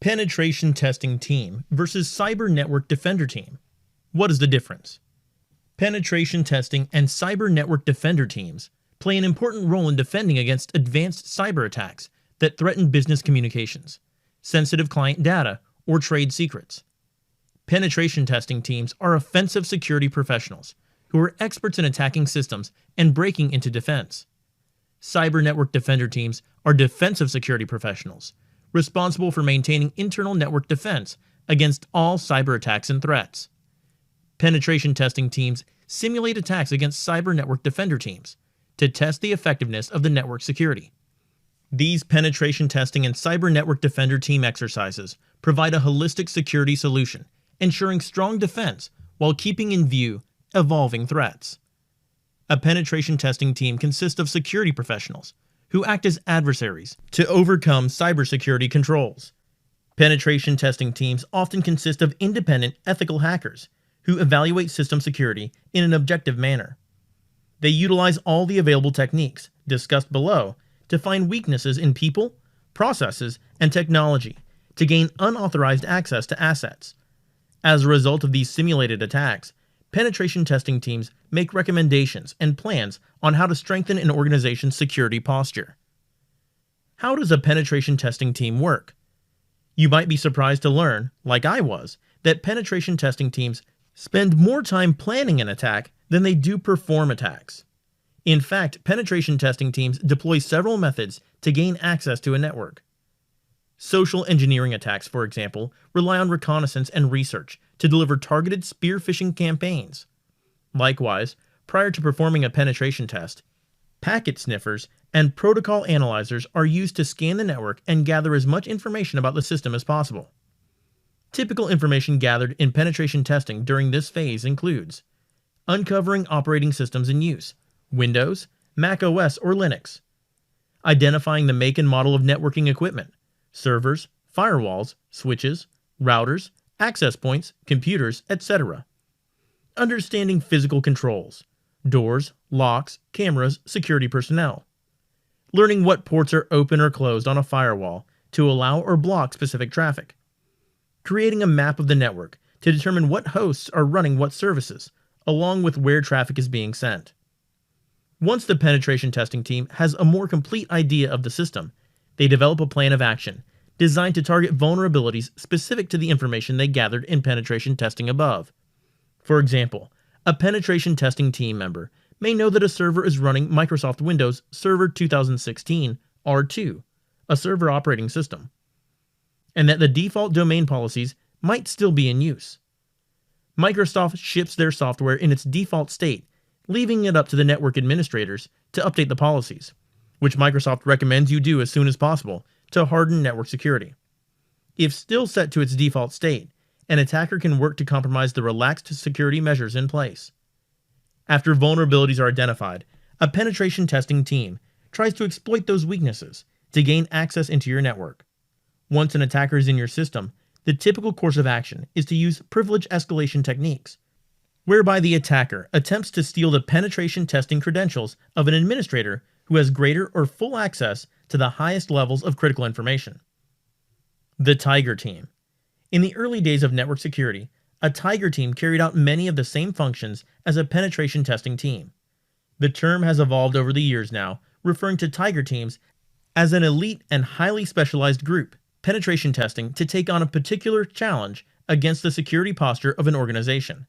Penetration testing team versus cyber network defender team. What is the difference? Penetration testing and cyber network defender teams play an important role in defending against advanced cyber attacks that threaten business communications, sensitive client data, or trade secrets. Penetration testing teams are offensive security professionals who are experts in attacking systems and breaking into defense. Cyber network defender teams are defensive security professionals responsible for maintaining internal network defense against all cyber attacks and threats. Penetration testing teams simulate attacks against cyber network defender teams to test the effectiveness of the network security. These penetration testing and cyber network defender team exercises provide a holistic security solution, ensuring strong defense while keeping in view evolving threats. A penetration testing team consists of security professionals who act as adversaries to overcome cybersecurity controls. Penetration testing teams often consist of independent, ethical hackers who evaluate system security in an objective manner. They utilize all the available techniques discussed below to find weaknesses in people, processes, and technology to gain unauthorized access to assets. As a result of these simulated attacks, penetration testing teams make recommendations and plans on how to strengthen an organization's security posture. How does a penetration testing team work? You might be surprised to learn, like I was, that penetration testing teams spend more time planning an attack than they do perform attacks. In fact, penetration testing teams deploy several methods to gain access to a network. Social engineering attacks, for example, rely on reconnaissance and research to deliver targeted spear phishing campaigns. Likewise, prior to performing a penetration test, packet sniffers and protocol analyzers are used to scan the network and gather as much information about the system as possible. Typical information gathered in penetration testing during this phase includes uncovering operating systems in use, Windows, Mac OS, or Linux, identifying the make and model of networking equipment, servers, firewalls, switches, routers, access points, computers, etc. Understanding physical controls, doors, locks, cameras, security personnel. Learning what ports are open or closed on a firewall to allow or block specific traffic. Creating a map of the network to determine what hosts are running what services, along with where traffic is being sent. Once the penetration testing team has a more complete idea of the system, they develop a plan of action designed to target vulnerabilities specific to the information they gathered in penetration testing above. For example, a penetration testing team member may know that a server is running Microsoft Windows Server 2016 R2, a server operating system, and that the default domain policies might still be in use. Microsoft ships their software in its default state, leaving it up to the network administrators to update the policies, which Microsoft recommends you do as soon as possible to harden network security. If still set to its default state, an attacker can work to compromise the relaxed security measures in place. After vulnerabilities are identified, a penetration testing team tries to exploit those weaknesses to gain access into your network. Once an attacker is in your system, the typical course of action is to use privilege escalation techniques, whereby the attacker attempts to steal the penetration testing credentials of an administrator who has greater or full access to the highest levels of critical information. The Tiger Team. In the early days of network security, a Tiger Team carried out many of the same functions as a penetration testing team. The term has evolved over the years now, referring to Tiger Teams as an elite and highly specialized group, penetration testing to take on a particular challenge against the security posture of an organization.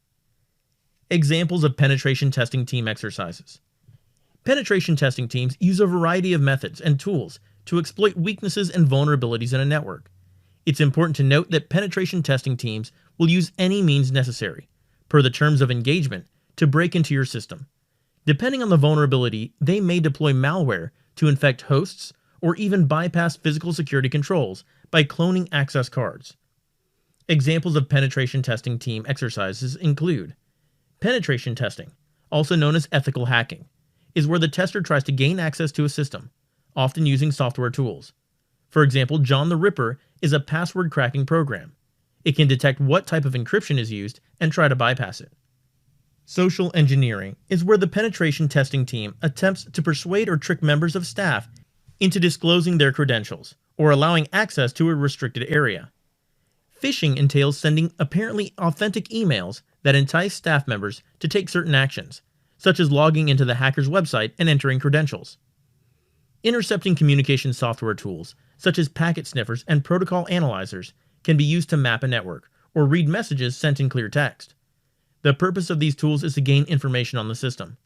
Examples of penetration testing team exercises. Penetration testing teams use a variety of methods and tools to exploit weaknesses and vulnerabilities in a network. It's important to note that penetration testing teams will use any means necessary, per the terms of engagement, to break into your system. Depending on the vulnerability, they may deploy malware to infect hosts or even bypass physical security controls by cloning access cards. Examples of penetration testing team exercises include penetration testing, also known as ethical hacking, is where the tester tries to gain access to a system, often using software tools. For example, John the Ripper is a password cracking program. It can detect what type of encryption is used and try to bypass it. Social engineering is where the penetration testing team attempts to persuade or trick members of staff into disclosing their credentials or allowing access to a restricted area. Phishing entails sending apparently authentic emails that entice staff members to take certain actions, such as logging into the hacker's website and entering credentials. Intercepting communication software tools, such as packet sniffers and protocol analyzers, can be used to map a network or read messages sent in clear text. The purpose of these tools is to gain information on the system.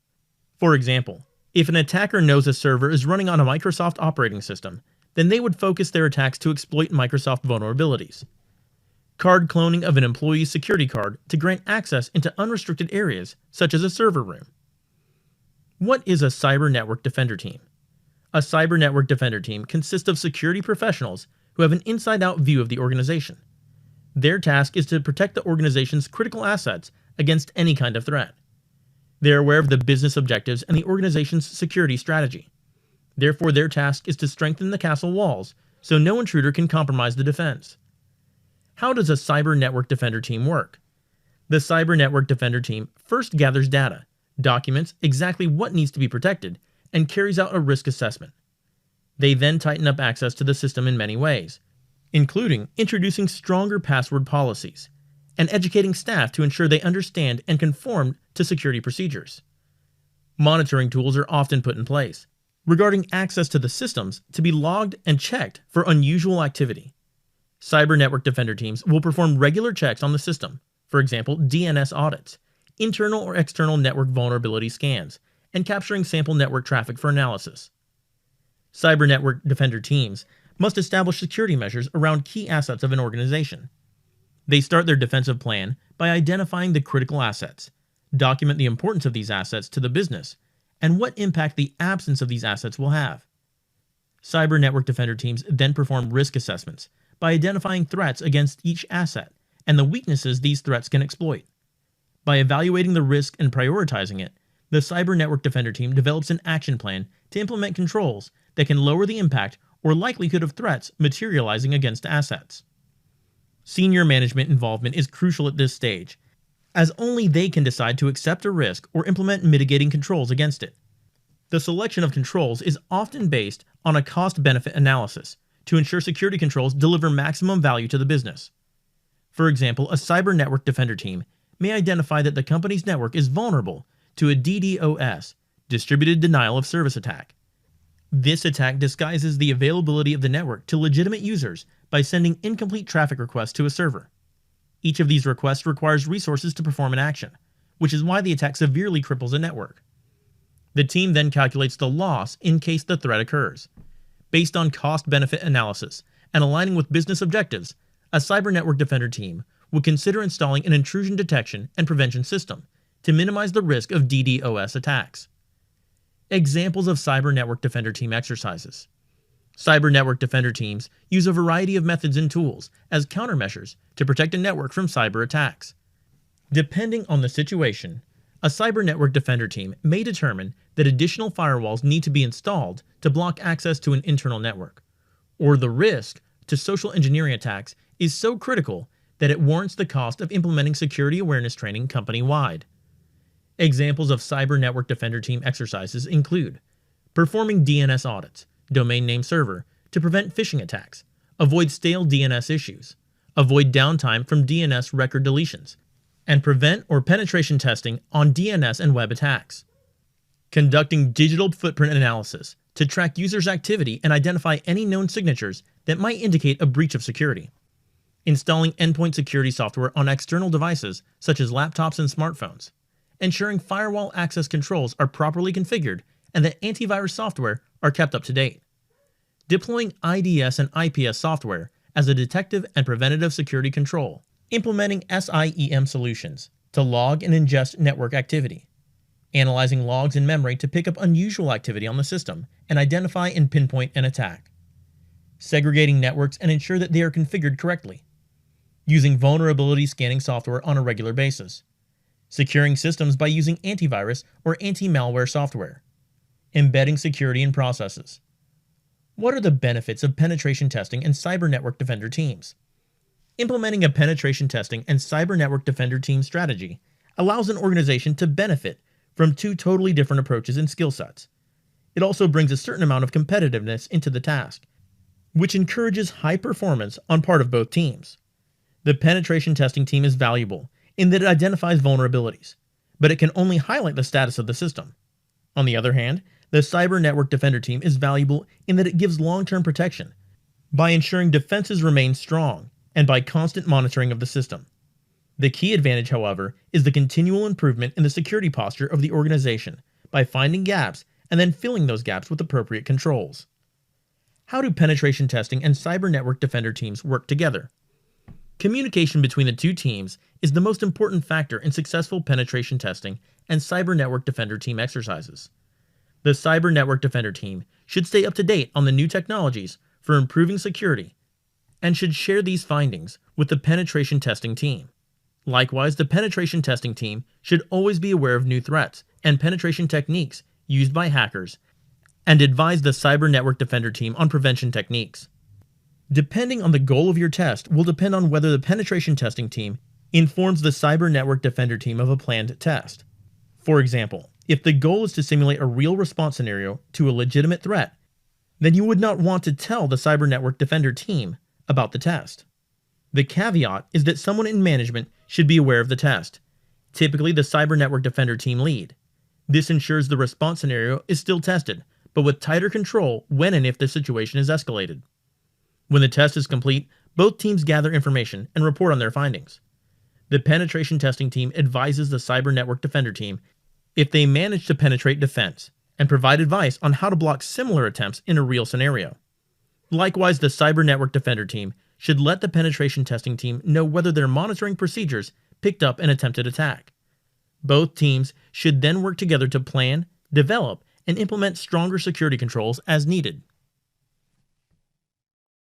For example, if an attacker knows a server is running on a Microsoft operating system, then they would focus their attacks to exploit Microsoft vulnerabilities. Card cloning of an employee's security card to grant access into unrestricted areas, such as a server room. What is a cyber network defender team? A cyber network defender team consists of security professionals who have an inside-out view of the organization. Their task is to protect the organization's critical assets against any kind of threat. They are aware of the business objectives and the organization's security strategy. Therefore, their task is to strengthen the castle walls so no intruder can compromise the defense. How does a cyber network defender team work? The cyber network defender team first gathers data, documents exactly what needs to be protected, and carries out a risk assessment. They then tighten up access to the system in many ways, including introducing stronger password policies and educating staff to ensure they understand and conform to security procedures. Monitoring tools are often put in place regarding access to the systems to be logged and checked for unusual activity. Cyber network defender teams will perform regular checks on the system, for example, DNS audits, internal or external network vulnerability scans, and capturing sample network traffic for analysis. Cyber network defender teams must establish security measures around key assets of an organization. They start their defensive plan by identifying the critical assets, document the importance of these assets to the business, and what impact the absence of these assets will have. Cyber network defender teams then perform risk assessments by identifying threats against each asset and the weaknesses these threats can exploit. By evaluating the risk and prioritizing it, the cyber network defender team develops an action plan to implement controls that can lower the impact or likelihood of threats materializing against assets. Senior management involvement is crucial at this stage, as only they can decide to accept a risk or implement mitigating controls against it. The selection of controls is often based on a cost-benefit analysis to ensure security controls deliver maximum value to the business. For example, a cyber network defender team may identify that the company's network is vulnerable to a DDoS, distributed denial of service attack. This attack disguises the availability of the network to legitimate users by sending incomplete traffic requests to a server. Each of these requests requires resources to perform an action, which is why the attack severely cripples a network. The team then calculates the loss in case the threat occurs. Based on cost-benefit analysis and aligning with business objectives, a cyber network defender team will consider installing an intrusion detection and prevention system to minimize the risk of DDoS attacks. Examples of cyber network defender team exercises. Cyber network defender teams use a variety of methods and tools as countermeasures to protect a network from cyber attacks. Depending on the situation, a cyber network defender team may determine that additional firewalls need to be installed to block access to an internal network, or the risk to social engineering attacks is so critical that it warrants the cost of implementing security awareness training company-wide. Examples of cyber network defender team exercises include performing DNS audits, domain name server, to prevent phishing attacks, avoid stale DNS issues, avoid downtime from DNS record deletions, and prevent or penetration testing on DNS and web attacks. Conducting digital footprint analysis to track users' activity and identify any known signatures that might indicate a breach of security. Installing endpoint security software on external devices such as laptops and smartphones. Ensuring firewall access controls are properly configured and that antivirus software are kept up to date. Deploying IDS and IPS software as a detective and preventative security control. Implementing SIEM solutions to log and ingest network activity. Analyzing logs in memory to pick up unusual activity on the system and identify and pinpoint an attack. Segregating networks and ensure that they are configured correctly. Using vulnerability scanning software on a regular basis. Securing systems by using antivirus or anti-malware software. Embedding security in processes. What are the benefits of penetration testing and cyber network defender teams? Implementing a penetration testing and cyber network defender team strategy allows an organization to benefit from two totally different approaches and skill sets. It also brings a certain amount of competitiveness into the task, which encourages high performance on part of both teams. The penetration testing team is valuable in that it identifies vulnerabilities, but it can only highlight the status of the system. On the other hand, the Cyber Network Defender team is valuable in that it gives long-term protection by ensuring defenses remain strong and by constant monitoring of the system. The key advantage, however, is the continual improvement in the security posture of the organization by finding gaps and then filling those gaps with appropriate controls. How do penetration testing and Cyber Network Defender teams work together? Communication between the two teams is the most important factor in successful penetration testing and Cyber Network Defender team exercises. The Cyber Network Defender team should stay up to date on the new technologies for improving security and should share these findings with the penetration testing team. Likewise, the penetration testing team should always be aware of new threats and penetration techniques used by hackers and advise the Cyber Network Defender team on prevention techniques. Depending on the goal of your test will depend on whether the penetration testing team informs the Cyber Network Defender team of a planned test. For example, if the goal is to simulate a real response scenario to a legitimate threat, then you would not want to tell the Cyber Network Defender team about the test. The caveat is that someone in management should be aware of the test, typically the Cyber Network Defender team lead. This ensures the response scenario is still tested, but with tighter control when and if the situation is escalated. When the test is complete, both teams gather information and report on their findings. The penetration testing team advises the Cyber Network Defender team if they manage to penetrate defense and provide advice on how to block similar attempts in a real scenario. Likewise, the Cyber Network Defender team should let the penetration testing team know whether their monitoring procedures picked up an attempted attack. Both teams should then work together to plan, develop, and implement stronger security controls as needed.